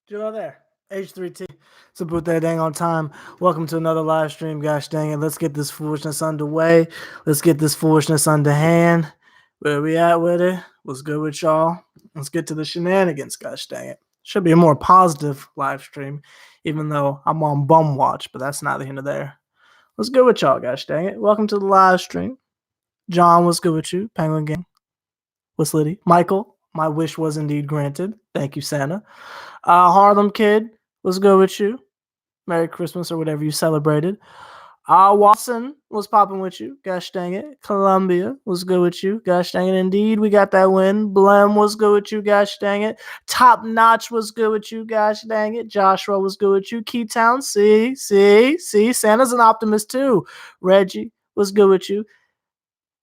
Hello there. H3T. So put that dang on time. Welcome to another live stream. Gosh dang it. Let's get this foolishness underway. Let's get this foolishness underhand. Where we at with it? What's good with y'all? Let's get to the shenanigans. Gosh dang it. Should be a more positive live stream, even though I'm on bum watch, but that's neither here nor there. What's good with y'all? Gosh dang it. Welcome to the live stream. John, what's good with you? Penguin Gang. What's litty? Michael, my wish was indeed granted. Thank you, Santa. Harlem Kid, what's good with you? Merry Christmas or whatever you celebrated. Watson was popping with you. Gosh dang it. Columbia was good with you. Gosh dang it. Indeed, we got that win. Blem was good with you. Gosh dang it. Top Notch was good with you. Gosh dang it. Joshua was good with you. Keytown, see. Santa's an optimist too. Reggie was good with you.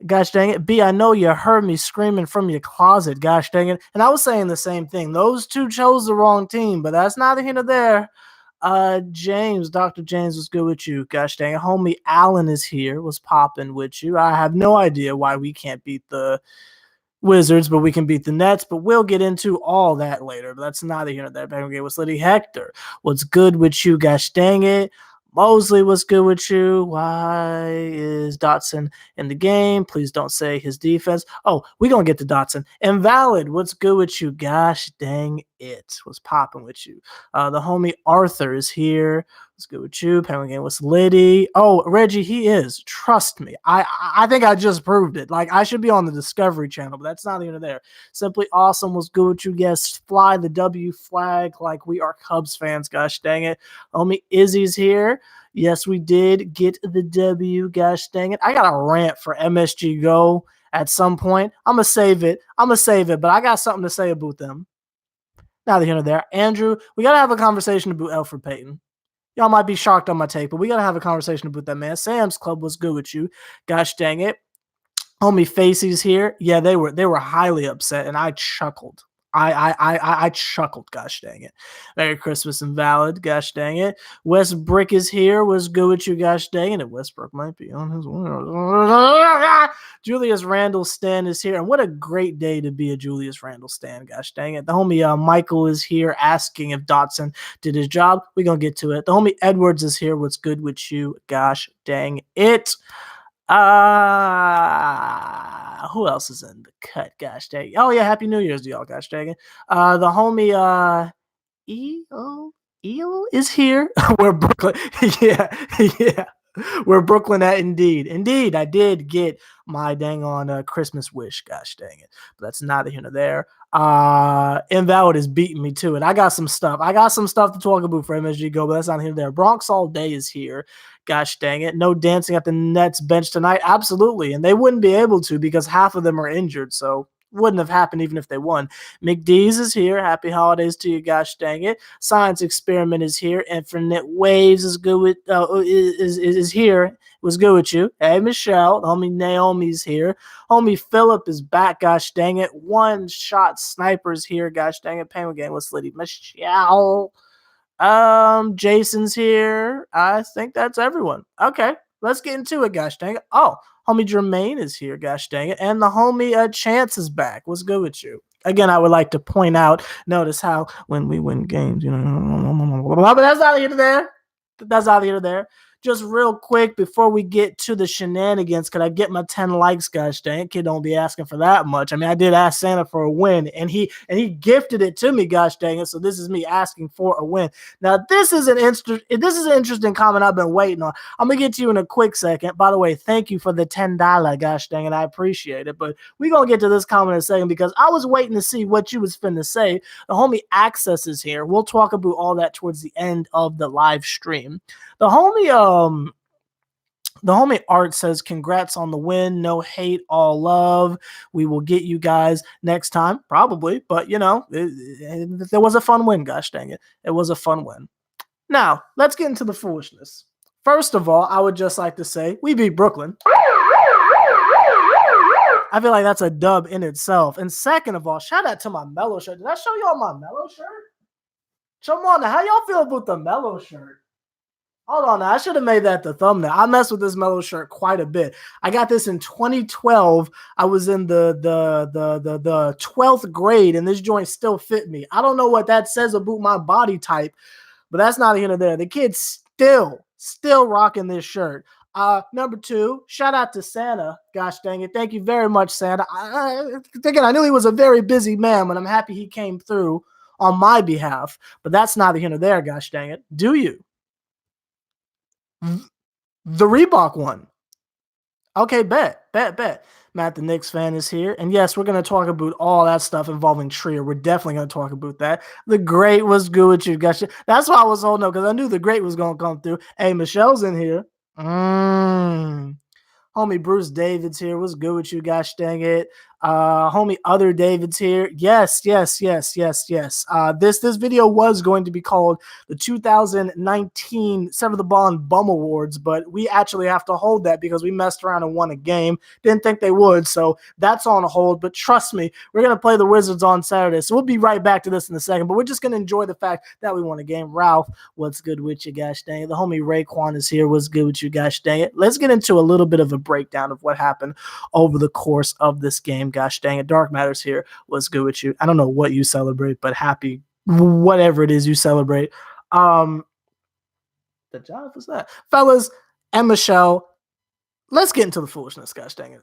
Gosh dang it. B, I know you heard me screaming from your closet. Gosh dang it. And I was saying the same thing. Those two chose the wrong team, but that's neither here nor there. James, Dr. James was good with you. Gosh dang it. Homie Allen is here, was popping with you. I have no idea why we can't beat the Wizards, but we can beat the Nets. But we'll get into all that later. But that's neither here nor there. Back again with Liddy Hector. What's good with you? Gosh dang it. Mosley, what's good with you? Why is Dotson in the game? Please don't say his defense. Oh, we're going to get to Dotson. Invalid, what's good with you? Gosh dang it. What's popping with you? The homie Arthur is here. What's good with you? Penguin Game with Liddy. Oh, Reggie, he is. Trust me. I think I just proved it. Like, I should be on the Discovery Channel, but that's not even there. Simply awesome. Was good with you? Yes, fly the W flag like we are Cubs fans. Gosh dang it. Homie Izzy's here. Yes, we did get the W. Gosh dang it. I got a rant for MSG Go at some point. I'm going to save it. But I got something to say about them. Neither here nor there. Andrew, we got to have a conversation about Elfrid Payton. Y'all might be shocked on my take, but we got to have a conversation about that, man. Sam's Club was good with you. Gosh dang it. Homie Facey's here. Yeah, they were highly upset, and I chuckled. I chuckled, gosh dang it. Merry Christmas Invalid, gosh dang it. Westbrook is here, was good with you, gosh dang it. And Westbrook might be on his way. Julius Randle Stan is here, and what a great day to be a Julius Randle Stan, gosh dang it. The homie Michael is here asking if Dotson did his job. We're going to get to it. The homie Edwards is here, what's good with you, gosh dang it. Who else is in the cut? Gosh dang. Oh yeah, Happy New Year's to y'all. Gosh dang it. The homie EO is here. We're Brooklyn. yeah. We're Brooklyn at Indeed. I did get my dang on Christmas wish. Gosh dang it. But that's neither here nor there. Invalid is beating me to it. I got some stuff to talk about for MSG Go, but that's not here nor there. Bronx All Day is here. Gosh dang it. No dancing at the Nets bench tonight. Absolutely. And they wouldn't be able to because half of them are injured. So wouldn't have happened even if they won. McDee's is here. Happy holidays to you. Gosh dang it. Science Experiment is here. Infinite Waves is good with is here. Was good with you. Hey Michelle. Homie Naomi's here. Homie Philip is back. Gosh dang it. One shot snipers here. Gosh dang it. Penguin Game with Slitty. Michelle. Jason's here. I think that's everyone. Okay, let's get into it, gosh dang it. Oh, homie Jermaine is here, gosh dang it. And the homie Chance is back. What's good with you? Again, I would like to point out, notice how when we win games, but that's not either there. Just real quick before we get to the shenanigans, could I get my 10 likes, gosh dang it? Kid don't be asking for that much. I mean, I did ask Santa for a win, and he gifted it to me, gosh dang it. So this is me asking for a win. Now, this is an interesting comment I've been waiting on. I'm gonna get to you in a quick second. By the way, thank you for the $10, gosh dang it. I appreciate it. But we're gonna get to this comment in a second because I was waiting to see what you was finna say. The homie Access is here. We'll talk about all that towards the end of the live stream. The homie Art says, congrats on the win. No hate, all love. We will get you guys next time, probably. But, there was a fun win, gosh dang it. It was a fun win. Now, let's get into the foolishness. First of all, I would just like to say, we beat Brooklyn. I feel like that's a dub in itself. And second of all, shout out to my Mellow shirt. Did I show y'all my Mellow shirt? Show me on how y'all feel about the Mellow shirt? Hold on now. I should have made that the thumbnail. I messed with this Melo shirt quite a bit. I got this in 2012. I was in the 12th grade, and this joint still fit me. I don't know what that says about my body type, but that's not here nor there. The kid's still rocking this shirt. Number 2, shout out to Santa. Gosh dang it. Thank you very much, Santa. Again, I knew he was a very busy man, but I'm happy he came through on my behalf. But that's neither here nor there, gosh dang it. Do you? The Reebok one. Okay, bet. Matt, the Knicks fan, is here. And yes, we're going to talk about all that stuff involving Trier. We're definitely going to talk about that. The Great was good with you. Gotcha. That's why I was holding up, because I knew the Great was going to come through. Hey, Michelle's in here. Homie Bruce David's here. What's good with you, gosh dang it? Homie Other David's here. Yes. This video was going to be called the 2019 Sever the Bond Bum Awards, but we actually have to hold that because we messed around and won a game. Didn't think they would, so that's on hold. But trust me, we're going to play the Wizards on Saturday, so we'll be right back to this in a second. But we're just going to enjoy the fact that we won a game. Ralph, what's good with you, gosh dang it? The homie Raekwon is here. What's good with you, gosh dang it? Let's get into a little bit of a breakdown of what happened over the course of this game. Gosh dang it. Dark Matters here. What's good with you? I don't know what you celebrate, but happy whatever it is you celebrate. The job was that. Fellas and Michelle, let's get into the foolishness. Gosh dang it.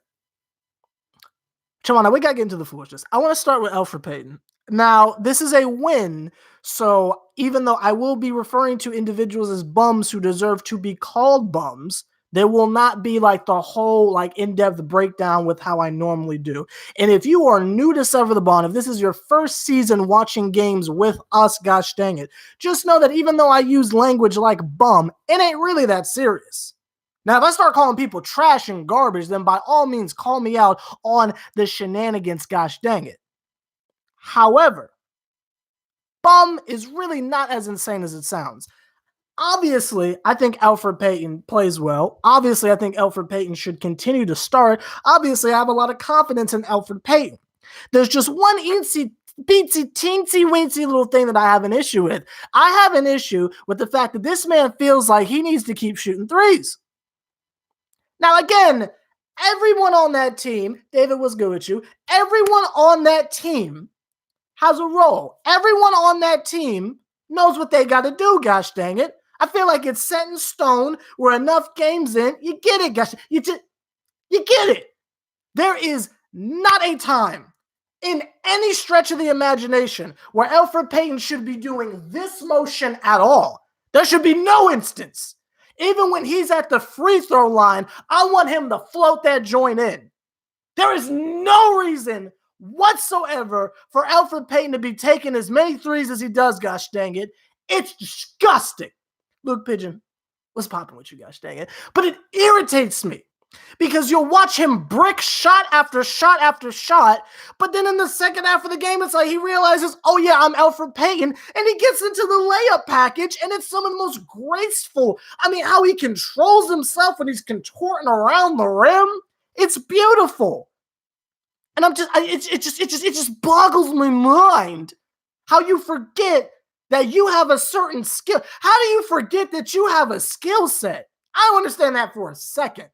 Chawana, we got to get into the foolishness. I want to start with Elfrid Payton. Now, this is a win, so even though I will be referring to individuals as bums who deserve to be called bums, there will not be like the whole like in-depth breakdown with how I normally do. And if you are new to Sever the Bond, if this is your first season watching games with us, gosh dang it, just know that even though I use language like bum, it ain't really that serious. Now, if I start calling people trash and garbage, then by all means call me out on the shenanigans, gosh dang it. However, bum is really not as insane as it sounds. Obviously, I think Elfrid Payton plays well. Obviously, I think Elfrid Payton should continue to start. Obviously, I have a lot of confidence in Elfrid Payton. There's just one teensy weensy little thing that I have an issue with. I have an issue with the fact that this man feels like he needs to keep shooting threes. Now, again, everyone on that team, David was good with you, everyone on that team has a role. Everyone on that team knows what they got to do, gosh dang it. I feel like it's set in stone. We're enough games in. You get it, gosh. You get it. There is not a time in any stretch of the imagination where Elfrid Payton should be doing this motion at all. There should be no instance. Even when he's at the free throw line, I want him to float that joint in. There is no reason whatsoever for Elfrid Payton to be taking as many threes as he does, gosh dang it. It's disgusting. Luke Pigeon, what's popping with you, gosh dang it? But it irritates me because you'll watch him brick shot after shot after shot, but then in the second half of the game, it's like he realizes, oh yeah, I'm Elfrid Payton, and he gets into the layup package, and it's some of the most graceful. I mean, how he controls himself when he's contorting around the rim. It's beautiful. And it just boggles my mind how you forget that you have a certain skill. How do you forget that you have a skill set? I don't understand that for a second.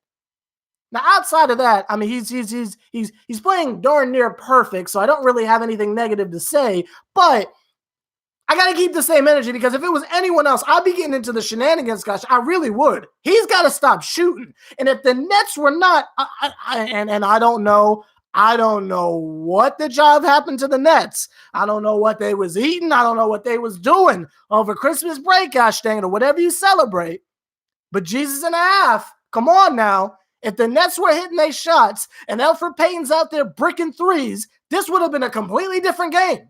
Now, outside of that, I mean, he's playing darn near perfect, so I don't really have anything negative to say, but I got to keep the same energy because if it was anyone else, I'd be getting into the shenanigans, gosh, I really would. He's got to stop shooting. And if the Nets were not, I don't know, I don't know what the job happened to the Nets. I don't know what they was eating. I don't know what they was doing over Christmas break, gosh dang it, or whatever you celebrate. But Jesus and a half, come on now. If the Nets were hitting their shots and Elfrid Payton's out there bricking threes, this would have been a completely different game.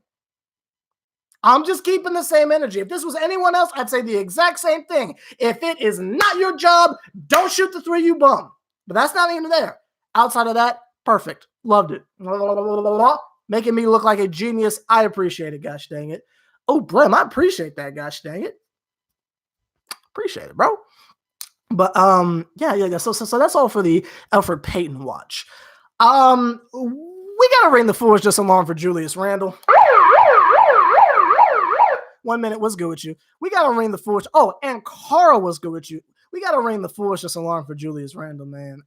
I'm just keeping the same energy. If this was anyone else, I'd say the exact same thing. If it is not your job, don't shoot the three, you bum. But that's not even there. Outside of that, perfect. Loved it. Making me look like a genius. I appreciate it, gosh dang it. Oh, Blem, I appreciate that, gosh dang it. Appreciate it, bro. But yeah. So that's all for the Elfrid Payton watch. We gotta ring the fools just along for Julius Randle. 1 minute. What's good with you? We got to ring the foolish. Oh, and Carl, what's good with you? We got to ring the foolishness alarm for Julius Randle, man.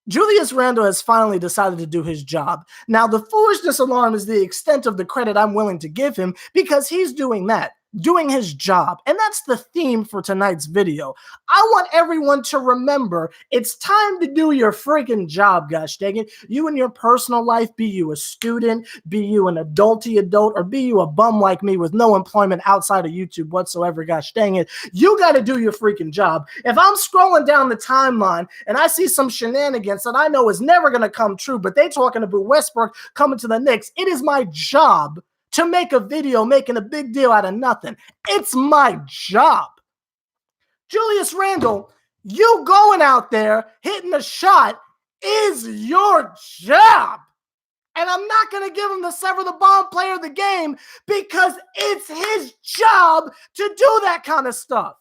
Julius Randle has finally decided to do his job. Now, the foolishness alarm is the extent of the credit I'm willing to give him because he's doing that, doing his job. And that's the theme for tonight's video. I want everyone to remember it's time to do your freaking job, gosh dang it. You in your personal life, be you a student, be you an adulty adult, or be you a bum like me with no employment outside of YouTube whatsoever, gosh dang it. You got to do your freaking job. If I'm scrolling down the timeline and I see some shenanigans that I know is never going to come true, but they talking about Westbrook coming to the Knicks, it is my job to make a video making a big deal out of nothing. It's my job. Julius Randle, you going out there hitting a shot is your job. And I'm not going to give him the SeverTheBond player of the game because it's his job to do that kind of stuff.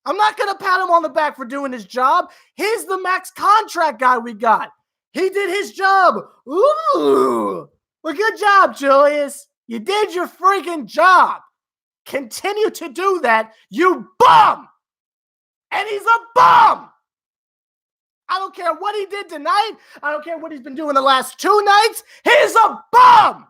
I'm not going to pat him on the back for doing his job. He's the max contract guy we got. He did his job. Ooh. Well, good job, Julius. You did your freaking job. Continue to do that, you bum. And he's a bum. I don't care what he did tonight. I don't care what he's been doing the last 2 nights. He's a bum.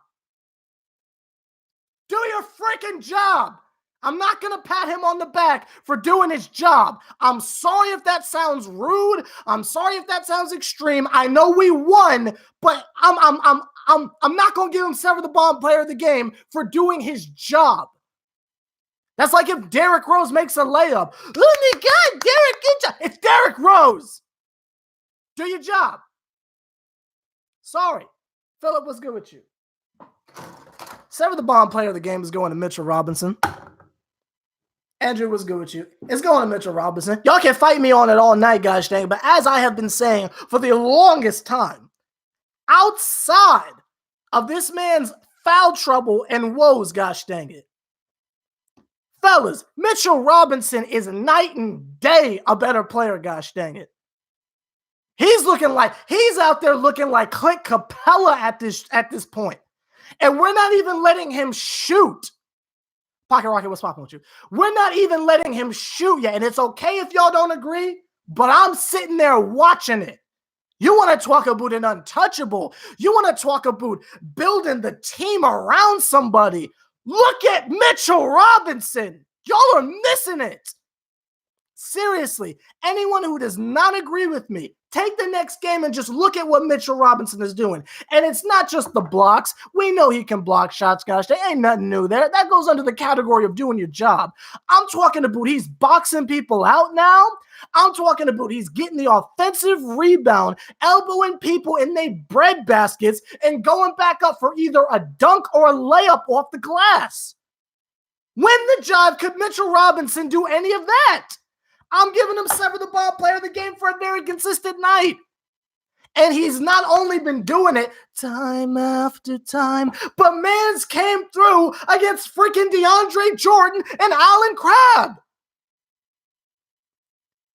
Do your freaking job. I'm not going to pat him on the back for doing his job. I'm sorry if that sounds rude. I'm sorry if that sounds extreme. I know we won, but I'm not going to give him SeverTheBond player of the game for doing his job. That's like if Derrick Rose makes a layup. Oh my God, Derrick, good job. It's Derrick Rose. Do your job. Sorry. Philip, what's good with you? SeverTheBond player of the game is going to Mitchell Robinson. Andrew, what's good with you? It's going to Mitchell Robinson. Y'all can fight me on it all night, gosh dang, but as I have been saying for the longest time, outside of this man's foul trouble and woes, gosh dang it, fellas, Mitchell Robinson is night and day a better player, gosh dang it. He's out there looking like Clint Capella at this point. And we're not even letting him shoot. Pocket Rocket, what's popping with you? We're not even letting him shoot yet. And it's okay if y'all don't agree, but I'm sitting there watching it. You want to talk about an untouchable. You want to talk about building the team around somebody. Look at Mitchell Robinson. Y'all are missing it. Seriously, anyone who does not agree with me, take the next game and just look at what Mitchell Robinson is doing. And it's not just the blocks. We know he can block shots, gosh. There ain't nothing new there. That goes under the category of doing your job. I'm talking about he's boxing people out now. I'm talking about he's getting the offensive rebound, elbowing people in their bread baskets, and going back up for either a dunk or a layup off the glass. When the job could Mitchell Robinson do any of that? I'm giving him SeverTheBond player of the game for a very consistent night. And he's not only been doing it time after time, but man's came through against freaking DeAndre Jordan and Allen Crabbe.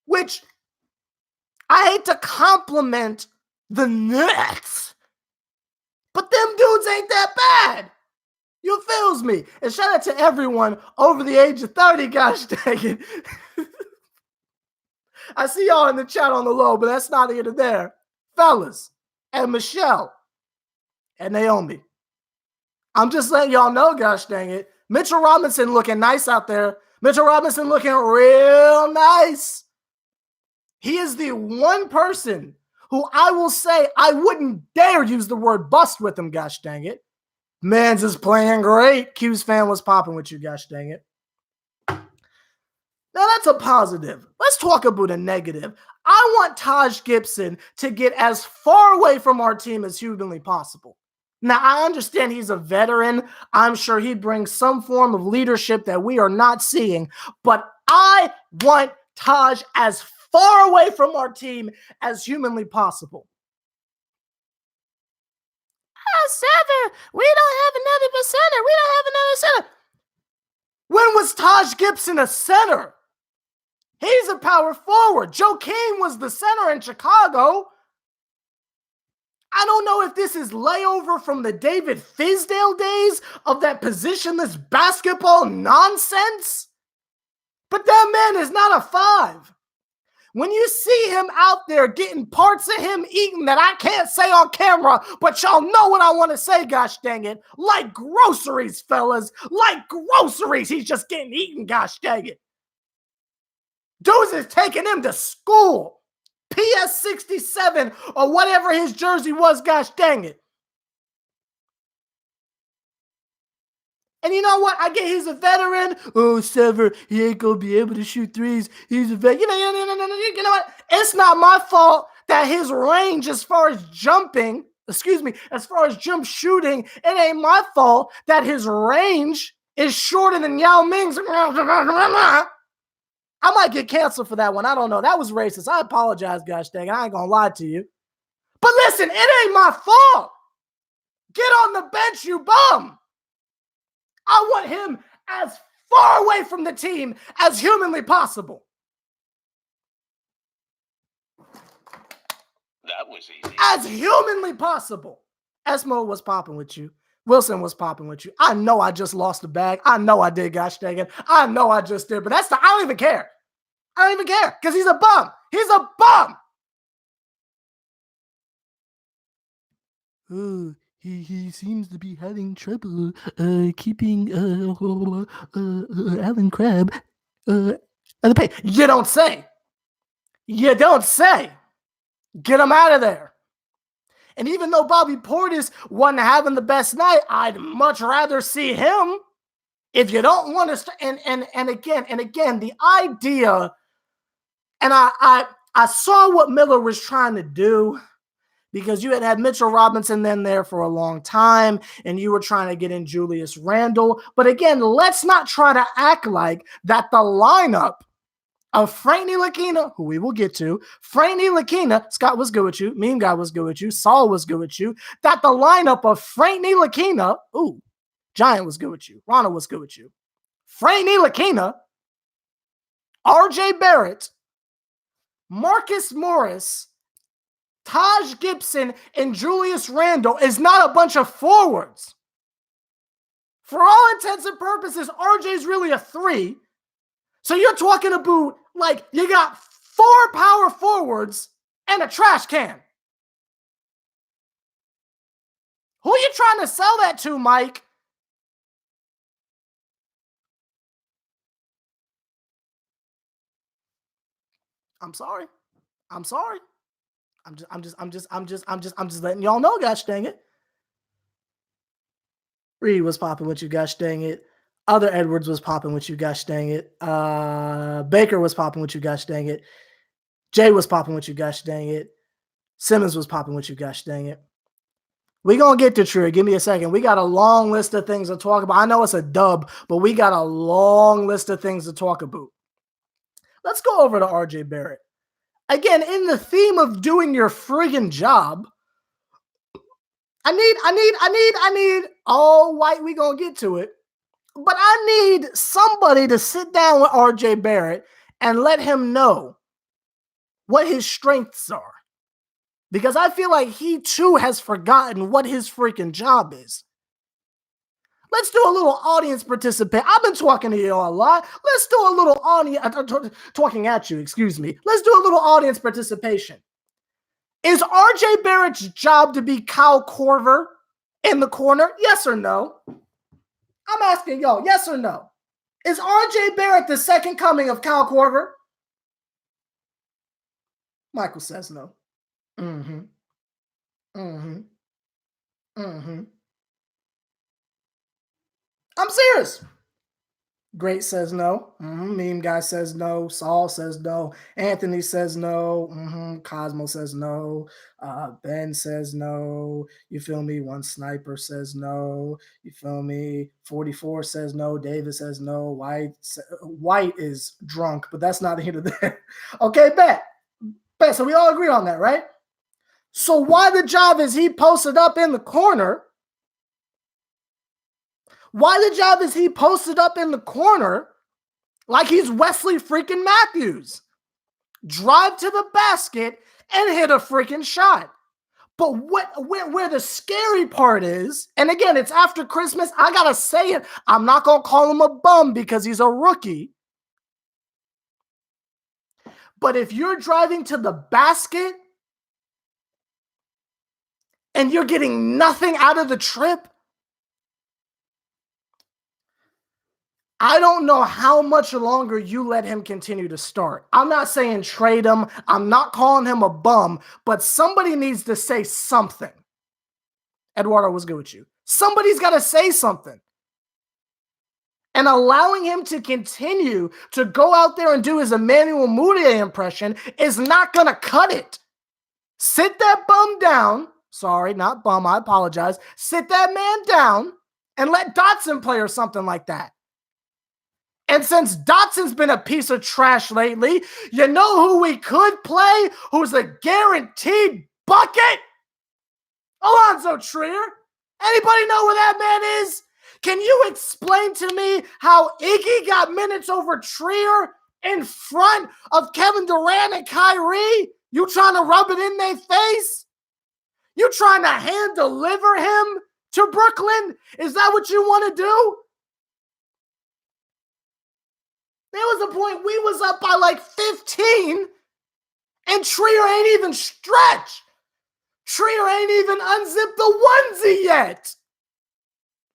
Which I hate to compliment the Knicks, but them dudes ain't that bad. You feels me. And shout out to everyone over the age of 30, gosh dang it. I see y'all in the chat on the low, but that's not here to there. Fellas, and Michelle, and Naomi. I'm just letting y'all know, gosh dang it. Mitchell Robinson looking nice out there. Mitchell Robinson looking real nice. He is the one person who I will say I wouldn't dare use the word bust with him, gosh dang it. Mans is playing great. Q's fan was popping with you, gosh dang it. Now that's a positive. Let's talk about a negative. I want Taj Gibson to get as far away from our team as humanly possible. Now, I understand he's a veteran. I'm sure he brings some form of leadership that we are not seeing. But I want Taj as far away from our team as humanly possible. Sever, we don't have another center. We don't have another center. When was Taj Gibson a center? He's a power forward. Joe King was the center in Chicago. I don't know if this is layover from the David Fizdale days of that positionless basketball nonsense, but that man is not a 5. When you see him out there getting parts of him eating that I can't say on camera, but y'all know what I want to say, gosh dang it. Like groceries, fellas. Like groceries. He's just getting eaten, gosh dang it. Dudes is taking him to school. PS 67 or whatever his jersey was, gosh dang it. And you know what? I get he's a veteran. Oh, Sever, he ain't going to be able to shoot threes. He's a vet. You know what? It's not my fault that his range as far as jumping, as far as jump shooting, it ain't my fault that his range is shorter than Yao Ming's. I might get canceled for that one. I don't know. That was racist. I apologize, gosh dang. I ain't going to lie to you. But listen, it ain't my fault. Get on the bench, you bum. I want him as far away from the team as humanly possible. That was easy. As humanly possible. Esmo was popping with you. Wilson was popping with you. I know I just lost the bag. I know I did, gosh dang it. I know I just did, but I don't even care. I don't even care because he's a bum. He's a bum. Ooh. He seems to be having trouble keeping Alan Crabb at the paint. You don't say. You don't say. Get him out of there. And even though Bobby Portis wasn't having the best night, I'd much rather see him. If you don't want to, and again, the idea, and I saw what Miller was trying to do. Because you had Mitchell Robinson then there for a long time, and you were trying to get in Julius Randle. But again, let's not try to act like that the lineup of Frank Ntilikina, who we will get to, Frank Ntilikina, Scott was good with you, Meme Guy was good with you, Saul was good with you, that the lineup of Frank Ntilikina, Giant was good with you, Ronald was good with you, Frank Ntilikina, RJ Barrett, Marcus Morris, Taj Gibson, and Julius Randle is not a bunch of forwards. For all intents and purposes, RJ's really a 3. So you're talking about, like, you got 4 power forwards and a trash can. Who are you trying to sell that to, Mike? I'm sorry. I'm just letting y'all know, gosh dang it. Reed was popping with you, gosh dang it. Other Edwards was popping with you, gosh dang it. Baker was popping with you, gosh dang it. Jay was popping with you, gosh dang it. Simmons was popping with you, gosh dang it. We're going to get to True. Give me a second. We got a long list of things to talk about. I know it's a dub, but we got a long list of things to talk about. Let's go over to RJ Barrett. Again, in the theme of doing your friggin' job, I need all white. We gonna get to it. But I need somebody to sit down with RJ Barrett and let him know what his strengths are. Because I feel like he too has forgotten what his freaking job is. Let's do a little audience participation. I've been talking to you all a lot. Let's do a little audience, talking at you, excuse me. Let's do a little audience participation. Is RJ Barrett's job to be Kyle Korver in the corner? Yes or no? I'm asking y'all, yes or no? Is RJ Barrett the second coming of Kyle Korver? Michael says no. I'm serious. Great says no. Meme Guy says no. Saul says no. Anthony says no. Cosmo says no. Ben says no. You feel me? One Sniper says no. You feel me? 44 says no. David says no. White is drunk, but that's not here to there. Okay, bet. So we all agree on that, right? So why the job is he posted up in the corner? Why the job is he posted up in the corner like he's Wesley freaking Matthews? Drive to the basket and hit a freaking shot. But where the scary part is, and again, it's after Christmas, I gotta say it. I'm not gonna call him a bum because he's a rookie. But if you're driving to the basket and you're getting nothing out of the trip, I don't know how much longer you let him continue to start. I'm not saying trade him. I'm not calling him a bum, but somebody needs to say something. Eduardo, what's good with you? Somebody's got to say something. And allowing him to continue to go out there and do his Emmanuel Mudiay impression is not going to cut it. Sit that bum down. Sorry, not bum. I apologize. Sit that man down and let Dotson play or something like that. And since Dotson's been a piece of trash lately, you know who we could play who's a guaranteed bucket? Alonzo Trier. Anybody know where that man is? Can you explain to me how Iggy got minutes over Trier in front of Kevin Durant and Kyrie? You trying to rub it in their face? You trying to hand deliver him to Brooklyn? Is that what you want to do? There was a point we was up by like 15 and Trier ain't even stretched. Trier ain't even unzipped the onesie yet.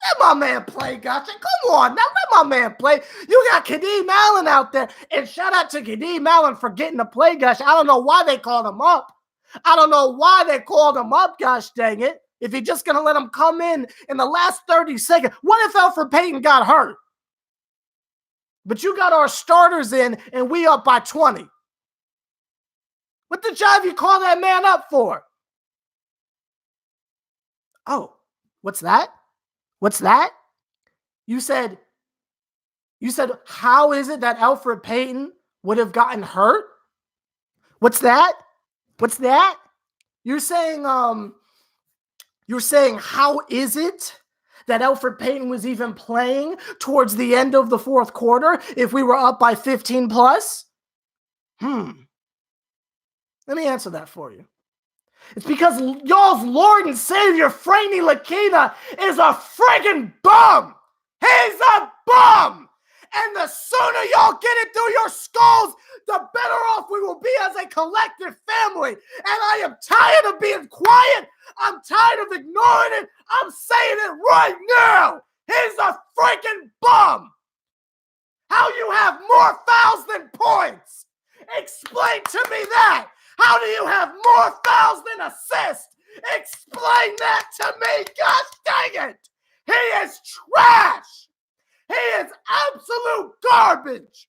Let my man play, gotcha. Come on, now let my man play. You got Kadeem Allen out there, and shout out to Kadeem Allen for getting to play, gosh. I don't know why they called him up. I don't know why they called him up, gosh dang it. If you're just going to let him come in the last 30 seconds. What if Elfrid Payton got hurt? But you got our starters in, and we up by 20. What the jive you call that man up for? Oh, what's that? What's that? You said, how is it that Elfrid Payton would have gotten hurt? What's that? What's that? You're saying, how is it that Elfrid Payton was even playing towards the end of the fourth quarter if we were up by 15 plus? Let me answer that for you. It's because y'all's Lord and Savior, Franny Lakina, is a friggin' bum. He's a bum. And the sooner y'all get it through your skulls, the better off we will be as a collective family. And I am tired of being quiet. I'm tired of ignoring it. I'm saying it right now. He's a freaking bum. How you have more fouls than points? Explain to me that. How do you have more fouls than assists? Explain that to me. Gosh dang it. He is trash. He is absolute garbage.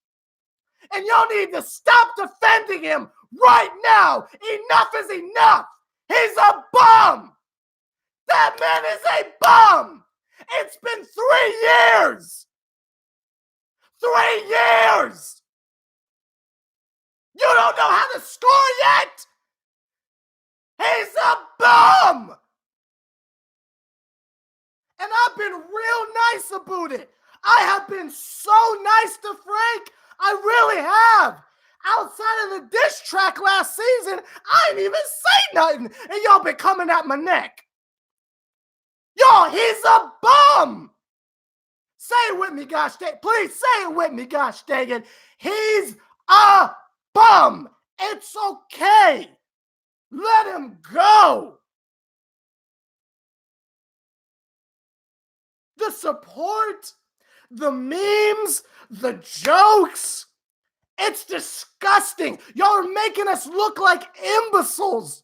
And y'all need to stop defending him right now. Enough is enough. He's a bum. That man is a bum. It's been 3 years. 3 years. You don't know how to score yet? He's a bum. And I've been real nice about it. I have been so nice to Frank. I really have. Outside of the diss track last season, I ain't even say nothing. And y'all been coming at my neck. Y'all, he's a bum. Say it with me, gosh dang it. Please say it with me, gosh dang it. He's a bum. It's okay. Let him go. The support, the memes, the jokes, it's disgusting. Y'all are making us look like imbeciles.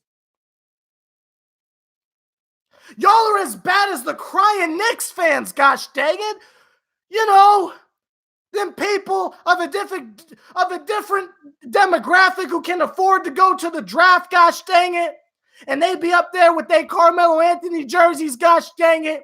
Y'all are as bad as the crying Knicks fans, gosh dang it. You know, them people of a different demographic who can afford to go to the draft, gosh dang it. And they be up there with their Carmelo Anthony jerseys, gosh dang it.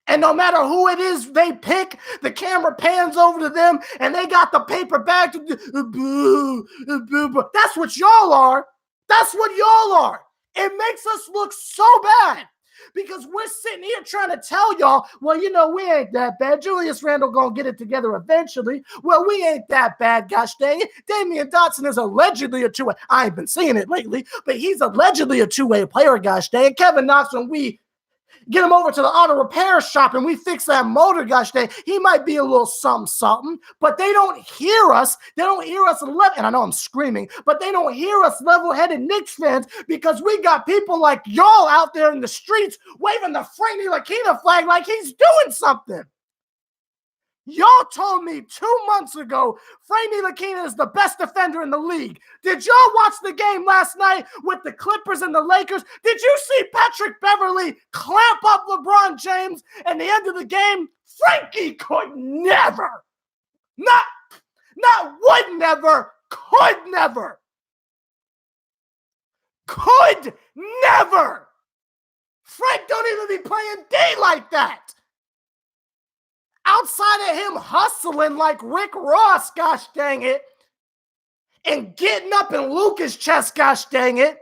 And no matter who it is they pick, the camera pans over to them and they got the paper bag to boo, boo, boo. That's what y'all are. That's what y'all are. It makes us look so bad. Because we're sitting here trying to tell y'all, well, you know, we ain't that bad. Julius Randle gonna get it together eventually. Well, we ain't that bad, gosh dang it. Damian Dotson is allegedly a two-way. I ain't been seeing it lately, but he's allegedly a two-way player, gosh dang it. Kevin Knox, when we get him over to the auto repair shop and we fix that motor, gosh dang, he might be a little something, but they don't hear us. They don't hear us and I know I'm screaming, but they don't hear us level-headed Knicks fans because we got people like y'all out there in the streets waving the Frank Ntilikina flag like he's doing something. Y'all told me 2 months ago Frank Ntilikina is the best defender in the league. Did y'all watch the game last night with the Clippers and the Lakers? Did you see Patrick Beverley clamp up LeBron James at the end of the game? Frankie could never, not would never, could never. Could never. Frank don't even be playing D like that. Outside of him hustling like Rick Ross, gosh dang it, and getting up in Luka's chest, gosh dang it.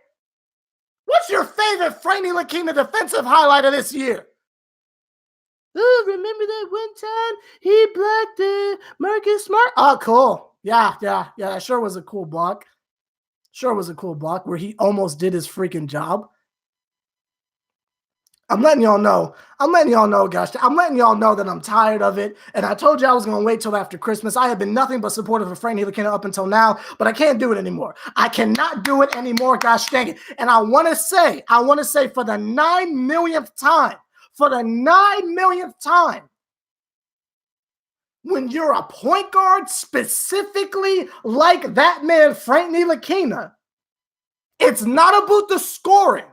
What's your favorite Frank Ntilikina defensive highlight of this year? Oh, remember that one time he blocked Marcus Smart? Oh, cool. Yeah, that sure was a cool block. Sure was a cool block where he almost did his freaking job. I'm letting y'all know, gosh. I'm letting y'all know that I'm tired of it. And I told you I was going to wait till after Christmas. I have been nothing but supportive of Frank Ntilikina up until now, but I can't do it anymore. I cannot do it anymore, gosh dang it. And I want to say for the 9 millionth time, when you're a point guard specifically like that man, Frank Ntilikina, it's not about the scoring.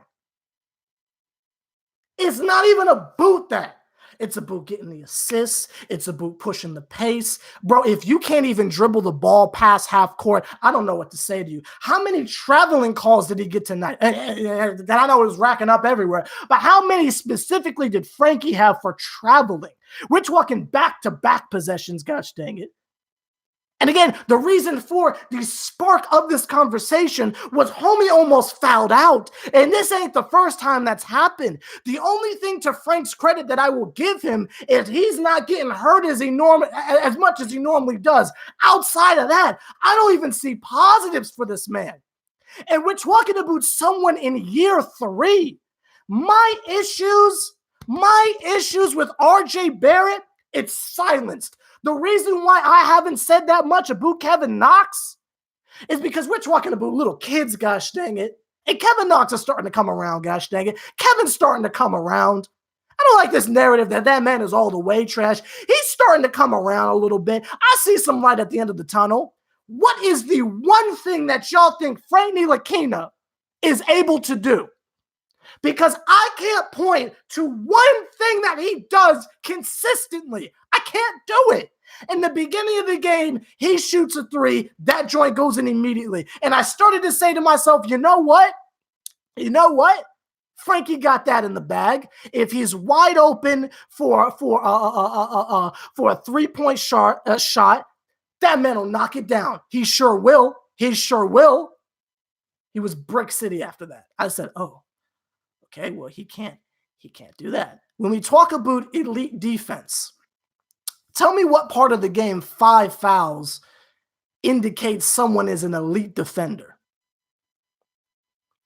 It's not even about that. It's about getting the assists. It's about pushing the pace. Bro, if you can't even dribble the ball past half court, I don't know what to say to you. How many traveling calls did he get tonight? That I know it was racking up everywhere. But how many specifically did Frankie have for traveling? We're talking back-to-back possessions, gosh dang it. And again, the reason for the spark of this conversation was homie almost fouled out. And this ain't the first time that's happened. The only thing to Frank's credit that I will give him is he's not getting hurt as much as he normally does. Outside of that, I don't even see positives for this man. And we're talking about someone in year 3. My issues with RJ Barrett, it's silenced. The reason why I haven't said that much about Kevin Knox is because we're talking about little kids, gosh dang it. And Kevin Knox is starting to come around, gosh dang it. Kevin's starting to come around. I don't like this narrative that man is all the way trash. He's starting to come around a little bit. I see some light at the end of the tunnel. What is the one thing that y'all think Frank Ntilikina is able to do? Because I can't point to one thing that he does consistently. I can't do it. In the beginning of the game, he shoots a 3. That joint goes in immediately. And I started to say to myself, you know what? Frankie got that in the bag. If he's wide open for a 3-point shot, that man will knock it down. He sure will. He was Brick City after that. I said, oh. Okay, well, he can't do that. When we talk about elite defense, tell me what part of the game 5 fouls indicates someone is an elite defender.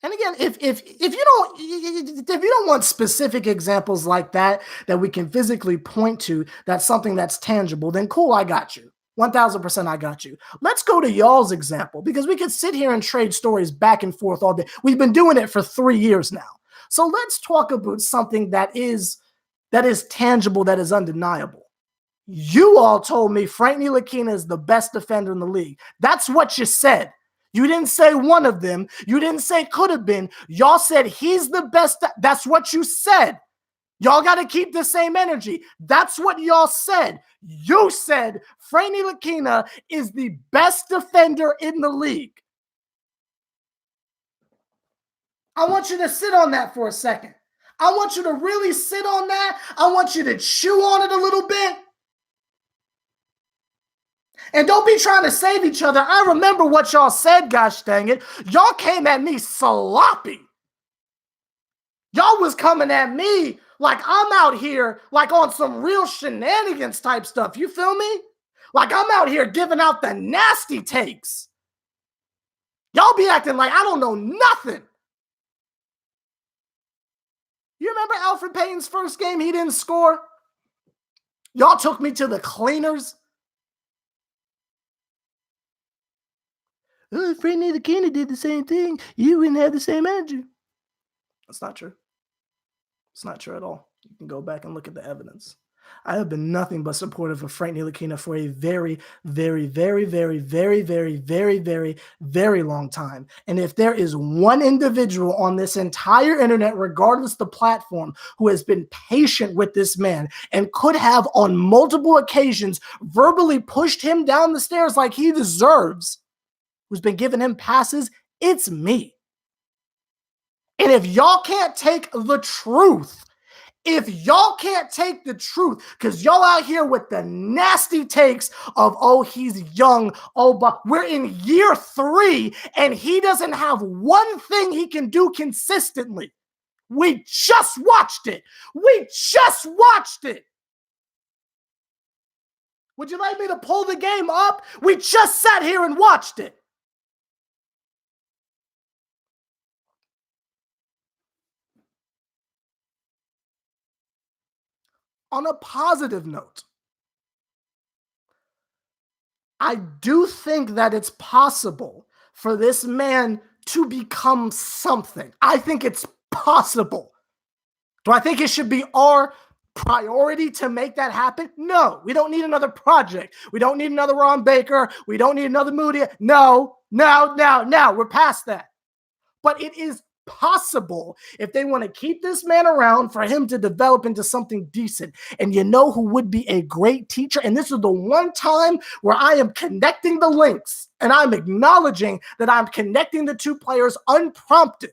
And again, if you don't want specific examples like that we can physically point to, that's something that's tangible, then cool, I got you. 1000% I got you. Let's go to y'all's example, because we could sit here and trade stories back and forth all day. We've been doing it for 3 years now. So let's talk about something that is tangible, that is undeniable. You all told me Frank Ntilikina is the best defender in the league. That's what you said. You didn't say one of them. You didn't say could have been. Y'all said he's the best. That's what you said. Y'all got to keep the same energy. That's what y'all said. You said Frank Ntilikina is the best defender in the league. I want you to sit on that for a second. I want you to really sit on that. I want you to chew on it a little bit. And don't be trying to save each other. I remember what y'all said, gosh dang it. Y'all came at me sloppy. Y'all was coming at me like I'm out here like on some real shenanigans type stuff. You feel me? Like I'm out here giving out the nasty takes. Y'all be acting like I don't know nothing. You remember Elfrid Payton's first game? He didn't score. Y'all took me to the cleaners. Oh, if Frank Ntilikina did the same thing, you wouldn't have the same energy. That's not true. It's not true at all. You can go back and look at the evidence. I have been nothing but supportive of Frank Ntilikina for a very, very, very, very, very, very, very, very, very long time. And if there is one individual on this entire internet, regardless the platform, who has been patient with this man and could have on multiple occasions verbally pushed him down the stairs like he deserves, who's been giving him passes, it's me. And if y'all can't take the truth, because y'all out here with the nasty takes of, oh, he's young, oh, but we're in year 3 and he doesn't have one thing he can do consistently. We just watched it. Would you like me to pull the game up? We just sat here and watched it. On a positive note, I do think that it's possible for this man to become something. I think it's possible. Do I think it should be our priority to make that happen? No, we don't need another project. We don't need another Ron Baker. We don't need another Moody. No, we're past that. But it is possible if they want to keep this man around for him to develop into something decent. And you know who would be a great teacher? And this is the one time where I am connecting the links and I'm acknowledging that I'm connecting the two players unprompted.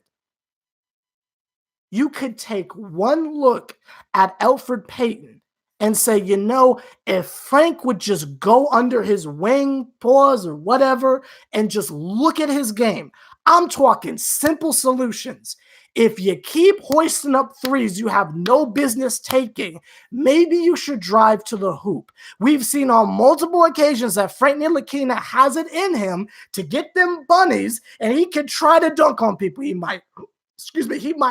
You could take one look at Elfrid Payton and say, you know, if Frank would just go under his wing, pause or whatever, and just look at his game. I'm talking simple solutions. If you keep hoisting up threes you have no business taking, maybe you should drive to the hoop. We've seen on multiple occasions that Frank Ntilikina has it in him to get them bunnies, and he can try to dunk on people. He might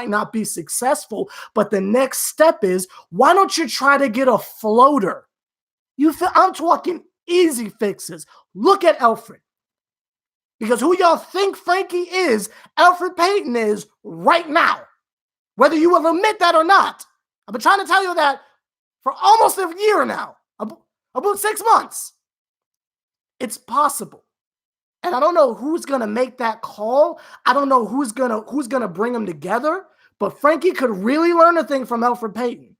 not be successful, but the next step is, why don't you try to get a floater? I'm talking easy fixes. Look at Elfrid. Because who y'all think Frankie is, Elfrid Payton is right now. Whether you will admit that or not. I've been trying to tell you that for almost a year now. About 6 months. It's possible. And I don't know who's going to make that call. I don't know who's going to bring them together. But Frankie could really learn a thing from Elfrid Payton.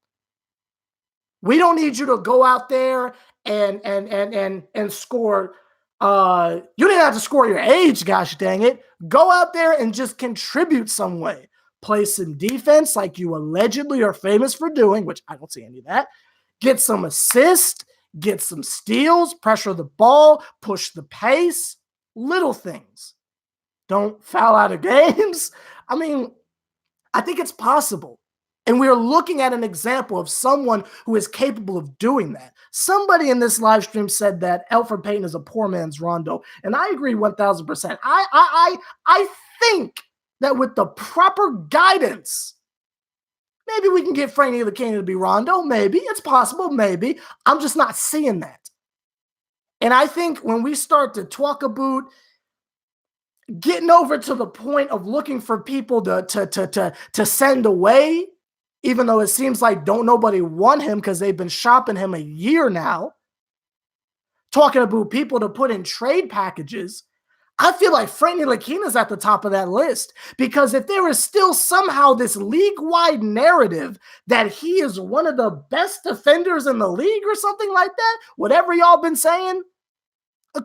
We don't need you to go out there and score. You didn't have to score your age, gosh dang it. Go out there and just contribute some way. Play some defense like you allegedly are famous for doing, which I don't see any of that. Get some assists, get some steals, pressure the ball, push the pace, little things. Don't foul out of games. I mean, I think it's possible. And we're looking at an example of someone who is capable of doing that. Somebody in this live stream said that Elfrid Payton is a poor man's Rondo, and I agree 1,000%. I think that with the proper guidance, maybe we can get Frank Ntilikina to be Rondo. Maybe. It's possible. Maybe. I'm just not seeing that. And I think when we start to talk about getting over to the point of looking for people to send away, even though it seems like don't nobody want him because they've been shopping him a year now, talking about people to put in trade packages, I feel like Frank Ntilikina is at the top of that list, because if there is still somehow this league-wide narrative that he is one of the best defenders in the league or something like that, whatever y'all been saying,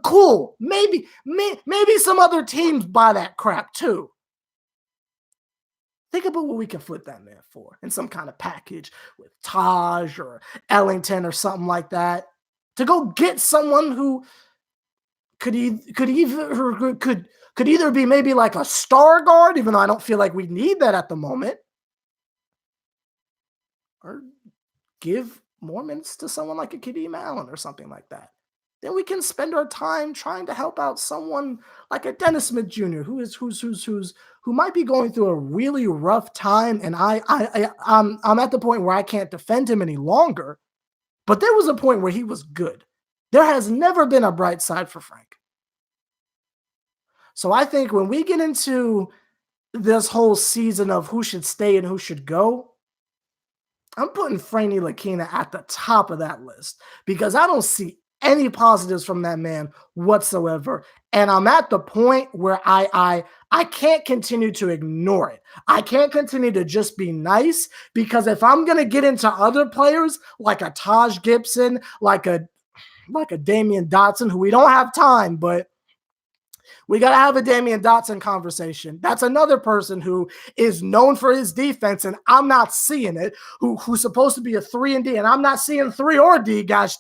cool. Maybe some other teams buy that crap too. Think about what we can flip that man for in some kind of package with Taj or Ellington or something like that, to go get someone who could either be maybe like a star guard, even though I don't feel like we need that at the moment, or give more minutes to someone like a Kadeem Allen or something like that. Then we can spend our time trying to help out someone like a Dennis Smith Jr. Who might be going through a really rough time, and I'm at the point where I can't defend him any longer. But there was a point where he was good. There has never been a bright side for Frank. So I think when we get into this whole season of who should stay and who should go, I'm putting Franny Lakina at the top of that list because I don't see any positives from that man whatsoever. And I'm at the point where I can't continue to ignore it. I can't continue to just be nice because if I'm gonna get into other players like a Taj Gibson, like a Damian Dotson, who we don't have time, but we got to have a Damian Dotson conversation. That's another person who is known for his defense, and I'm not seeing it. Who's supposed to be a 3 and D, and I'm not seeing 3 or D, guys.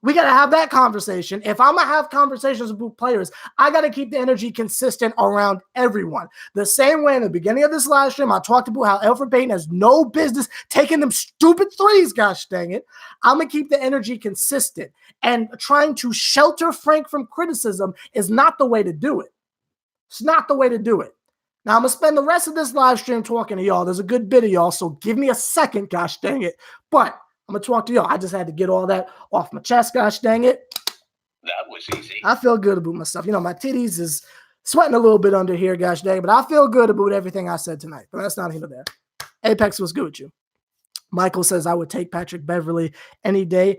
We got to have that conversation. If I'm going to have conversations with players, I got to keep the energy consistent around everyone. The same way in the beginning of this live stream, I talked about how Elfrid Payton has no business taking them stupid threes, gosh dang it. I'm going to keep the energy consistent. And trying to shelter Frank from criticism is not the way to do it. It's not the way to do it. Now, I'm going to spend the rest of this live stream talking to y'all. There's a good bit of y'all, so give me a second, gosh dang it. But I'm going to talk to y'all. I just had to get all that off my chest, gosh dang it. That was easy. I feel good about myself. You know, my titties is sweating a little bit under here, gosh dang it, but I feel good about everything I said tonight. But that's not here or there. Apex was good with you. Michael says, I would take Patrick Beverley any day.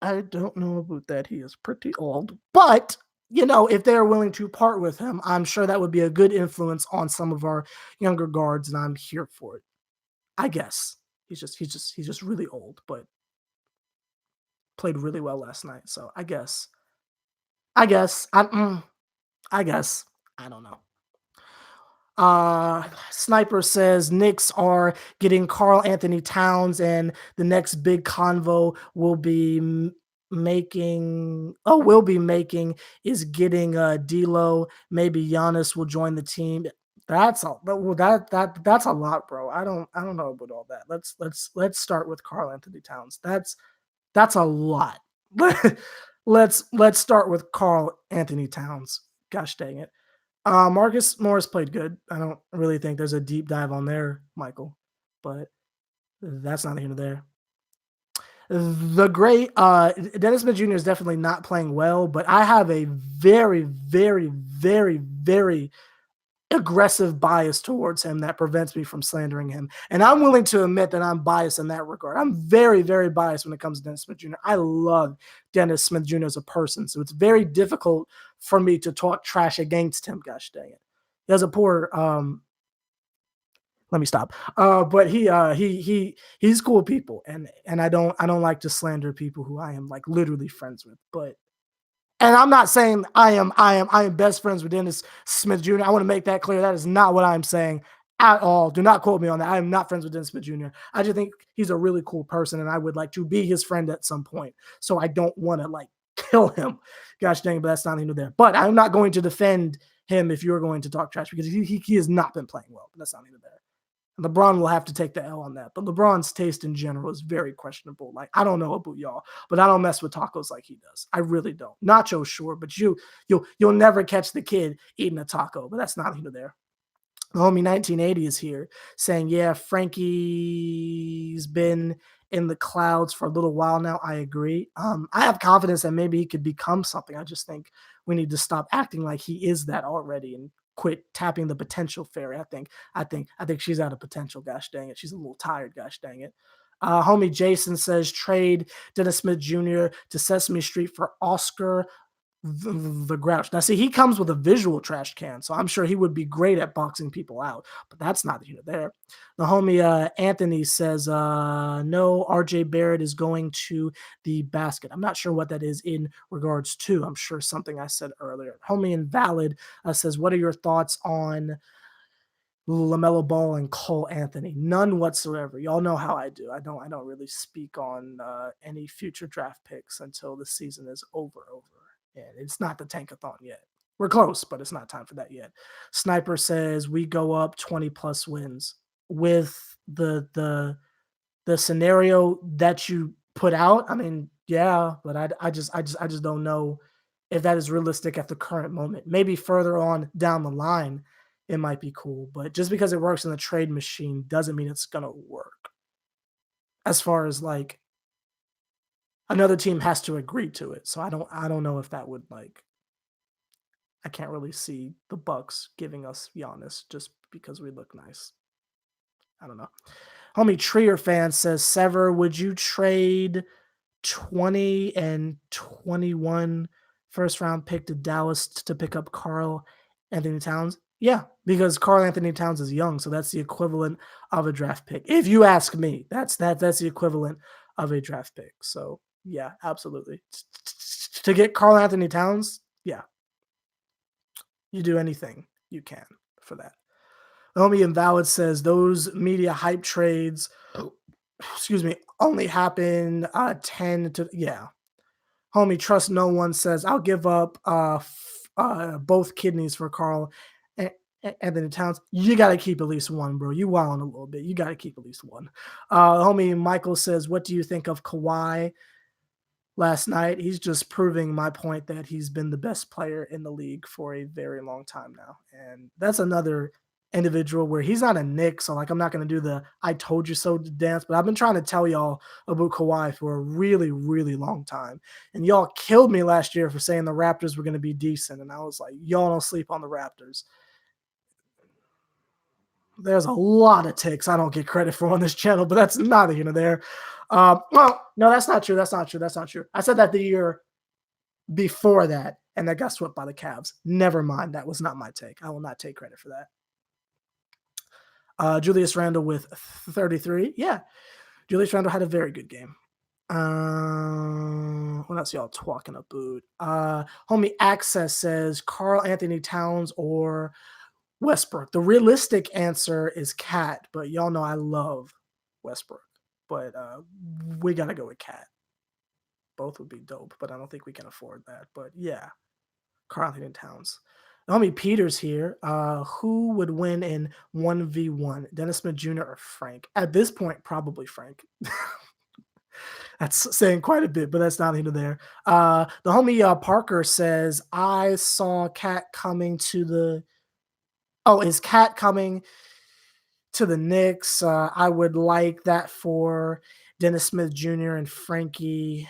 I don't know about that. He is pretty old. But, you know, if they're willing to part with him, I'm sure that would be a good influence on some of our younger guards, and I'm here for it. I guess. He's just really old, but played really well last night. So I guess. I don't know. Sniper says Knicks are getting Karl Anthony Towns, and the next big convo will be making is getting D'Lo. Maybe Giannis will join the team. That's a lot, bro. I don't know about all that. Let's start with Karl Anthony Towns. That's a lot. let's start with Karl Anthony Towns. Gosh dang it. Marcus Morris played good. I don't really think there's a deep dive on there, Michael, but that's not here nor there. The great Dennis Smith Jr. is definitely not playing well, but I have a very, very, very, very aggressive bias towards him that prevents me from slandering him. And I'm willing to admit that I'm biased in that regard. I'm very, very biased when it comes to Dennis Smith Jr. I love Dennis Smith Jr. as a person, so it's very difficult for me to talk trash against him. Gosh dang it. He has a poor let me stop. But he's cool people, and I don't like to slander people who I am like literally friends with. And I'm not saying I am best friends with Dennis Smith Jr. I want to make that clear. That is not what I'm saying at all. Do not quote me on that. I am not friends with Dennis Smith Jr. I just think he's a really cool person, and I would like to be his friend at some point. So I don't want to like kill him. Gosh dang, but that's not even there. But I'm not going to defend him if you're going to talk trash because he has not been playing well. But that's not even there. LeBron will have to take the L on that. But LeBron's taste in general is very questionable. Like, I don't know about y'all, but I don't mess with tacos like he does. I really don't. Nacho, sure, but you'll never catch the kid eating a taco. But that's not either there. The homie 1980 is here saying, yeah, Frankie's been in the clouds for a little while now. I agree. I have confidence that maybe he could become something. I just think we need to stop acting like he is that already and quit tapping the potential fairy. I think she's out of potential. Gosh dang it. She's a little tired. Gosh dang it. Homie Jason says trade Dennis Smith Jr. to Sesame Street for Oscar the Grouch. Now, see, he comes with a visual trash can, so I'm sure he would be great at boxing people out, but that's not here there. The homie Anthony says, no, RJ Barrett is going to the basket. I'm not sure what that is in regards to. I'm sure something I said earlier. Homie Invalid says, what are your thoughts on LaMelo Ball and Cole Anthony? None whatsoever. Y'all know how I do. I don't really speak on any future draft picks until the season is over. And it's not the tankathon yet. We're close, but it's not time for that yet. Sniper says we go up 20 plus wins. with the scenario that you put out, I mean, yeah, but I just don't know if that is realistic at the current moment. Maybe further on down the line, it might be cool, but just because it works in the trade machine doesn't mean it's gonna work. As far as like another team has to agree to it, so I don't know if that would like. I can't really see the Bucks giving us Giannis just because we look nice. I don't know. Homie Trier fan says, Sever, would you trade 20 and 21 first round pick to Dallas to pick up Carl Anthony Towns? Yeah, because Carl Anthony Towns is young, so that's the equivalent of a draft pick. If you ask me, that's the equivalent of a draft pick. So yeah, absolutely. To get Carl Anthony Towns, yeah, you do anything you can for that. Homie Invalid says those media hype trades, excuse me, only happen 10 to, yeah. Homie Trust No One says, I'll give up both kidneys for Carl Anthony Towns. You got to keep at least one, bro. You wilding a little bit. You got to keep at least one. Homie Michael says, what do you think of Kawhi last night? He's just proving my point that he's been the best player in the league for a very long time now. And that's another individual where he's not a Knick, so like I'm not going to do the I told you so dance, but I've been trying to tell y'all about Kawhi for a really, really long time. And y'all killed me last year for saying the Raptors were going to be decent. And I was like, y'all don't sleep on the Raptors. There's a lot of takes I don't get credit for on this channel, but that's neither here nor there. Well, no, that's not true. That's not true. I said that the year before that, and that got swept by the Cavs. Never mind. That was not my take. I will not take credit for that. Julius Randle with 33. Yeah, Julius Randle had a very good game. What else y'all talking about? Homie Access says Carl Anthony Towns or Westbrook. The realistic answer is Cat, but y'all know I love Westbrook. But we got to go with Cat. Both would be dope, but I don't think we can afford that. But yeah, Carl Anthony Towns. Homie Peters here. Who would win in 1v1? Dennis Smith Jr. or Frank? At this point, probably Frank. That's saying quite a bit, but that's not either there. The homie Parker says, I saw Cat coming to the... Oh, is Cat coming to the Knicks? I would like that for Dennis Smith Jr. and Frankie.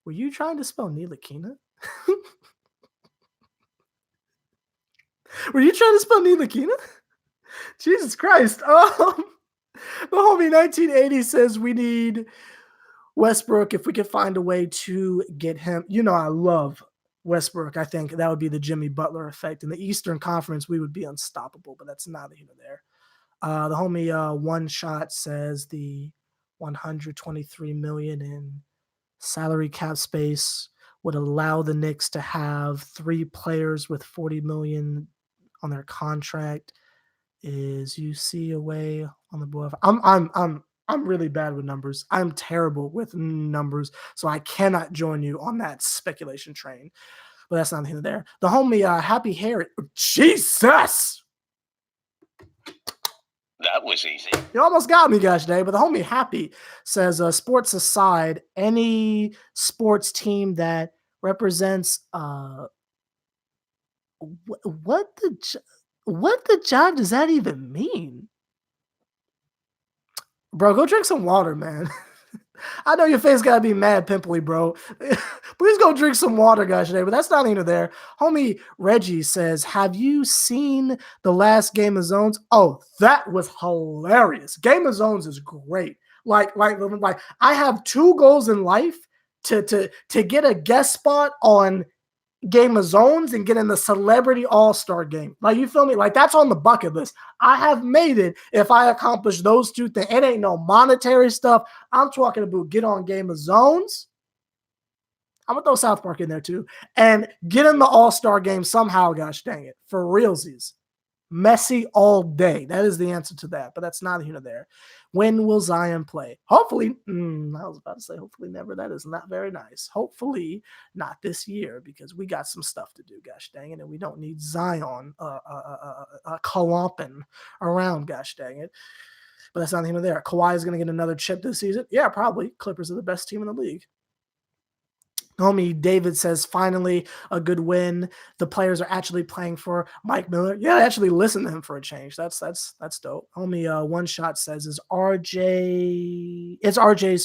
Were you trying to spell Ntilikina? Were you trying to spell Ntilikina? Jesus Christ. The homie 1980 says we need Westbrook if we could find a way to get him. You know, I love Westbrook. I think that would be the Jimmy Butler effect. In the Eastern Conference, we would be unstoppable, but that's neither here nor there. The homie One Shot says the $123 million in salary cap space would allow the Knicks to have 3 players with $40 million on their contract. Is UC away on the board? I'm really bad with numbers. I'm terrible with numbers, so I cannot join you on that speculation train. But that's not here there. The homie Happy Harry. Jesus! That was easy. You almost got me, gosh dang. But the homie Happy says, sports aside, any sports team that represents what the job does that even mean? Bro, go drink some water, man. I know your face gotta be mad pimply, bro. Please go drink some water, guys, today. But that's not even there. Homie Reggie says, have you seen the last Game of Zones? Oh, that was hilarious. Game of Zones is great. Like I have 2 goals in life to get a guest spot on Game of Zones and get in the Celebrity All-Star game. Like, you feel me? Like, that's on the bucket list. I have made it if I accomplish those 2 things. It ain't no monetary stuff. I'm talking about get on Game of Zones. I'm going to throw South Park in there too. And get in the All-Star game somehow, gosh dang it. For realsies. Messi all day. That is the answer to that, but that's not here nor there. When will Zion play? Hopefully, I was about to say hopefully never. That is not very nice. Hopefully not this year because we got some stuff to do, gosh dang it, and we don't need Zion clomping around, gosh dang it. But that's not here nor there. Kawhi is going to get another chip this season. Yeah, probably. Clippers are the best team in the league. Homie David says, finally a good win. The players are actually playing for Mike Miller. Yeah, actually listen to him for a change. That's dope. Homie One Shot says, it's RJ's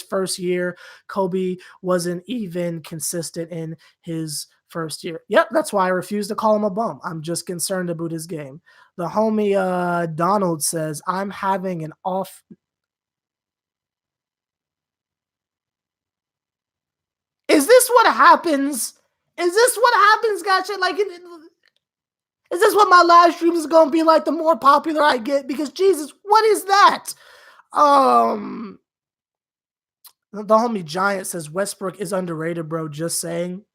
first year. Kobe wasn't even consistent in his first year. Yep, that's why I refuse to call him a bum. I'm just concerned about his game. The homie Donald says, I'm having an off. Is this what happens? Is this what happens, gotcha? Like, is this what my live streams is going to be like the more popular I get? Because, Jesus, what is that? The homie Giant says Westbrook is underrated, bro. Just saying.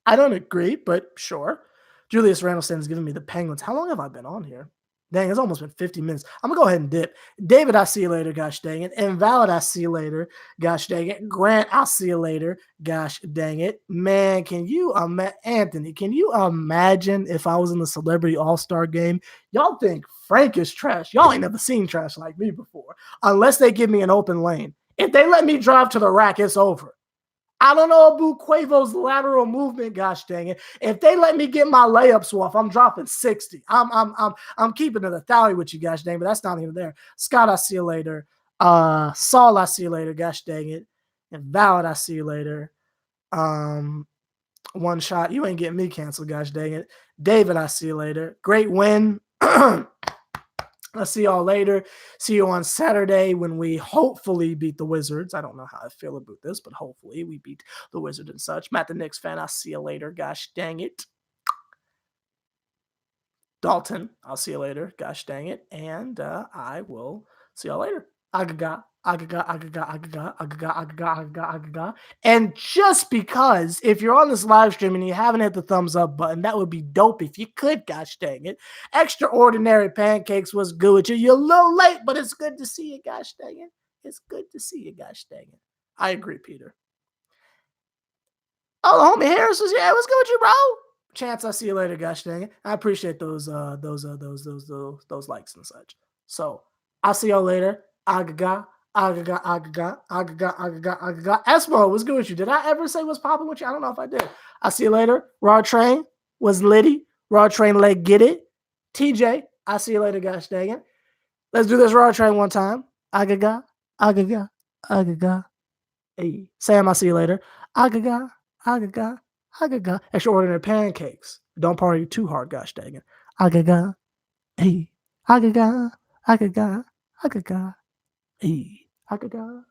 I don't agree, but sure. Julius Randleston is giving me the Penguins. How long have I been on here? Dang, it's almost been 50 minutes. I'm going to go ahead and dip. David, I'll see you later, gosh dang it. Invalid, I'll see you later, gosh dang it. Grant, I'll see you later, gosh dang it. Man, Anthony, can you imagine if I was in the Celebrity All-Star game? Y'all think Frank is trash. Y'all ain't never seen trash like me before, unless they give me an open lane. If they let me drive to the rack, it's over. I don't know about Quavo's lateral movement, gosh dang it. If they let me get my layups off, I'm dropping 60. I'm keeping it a tally with you, gosh dang, but that's not even there. Scott, I'll see you later. Saul, I'll see you later, gosh dang it. And Valid, I'll see you later. One Shot, you ain't getting me canceled, gosh dang it. David, I'll see you later. Great win. I'll see y'all later. See you on Saturday when we hopefully beat the Wizards. I don't know how I feel about this, but hopefully we beat the Wizards and such. Matt the Knicks fan, I'll see you later. Gosh dang it. Dalton, I'll see you later. Gosh dang it. And I will see y'all later. Agaga. And just because if you're on this live stream and you haven't hit the thumbs up button, that would be dope if you could, gosh dang it. Extraordinary Pancakes was good with you. You're a little late, but it's good to see you, gosh dang it. It's good to see you, gosh dang it. I agree, Peter. Oh, the homie Harris was, yeah, what's good with you, bro? Chance, I'll see you later, gosh dang it. I appreciate those likes and such. So I'll see y'all later. Agaga. Esmo, what's good with you? Did I ever say what's popping with you? I don't know if I did. I'll see you later. Raw Train was litty. Raw Train leg get it. TJ, I'll see you later, gosh dang it. Let's do this Raw Train one time. Agaga. Hey, Sam, I'll see you later. Agaga. Extraordinary Pancakes. Don't party too hard, gosh dang it. Agaga. Hey. Agaga. Hey. Agaga.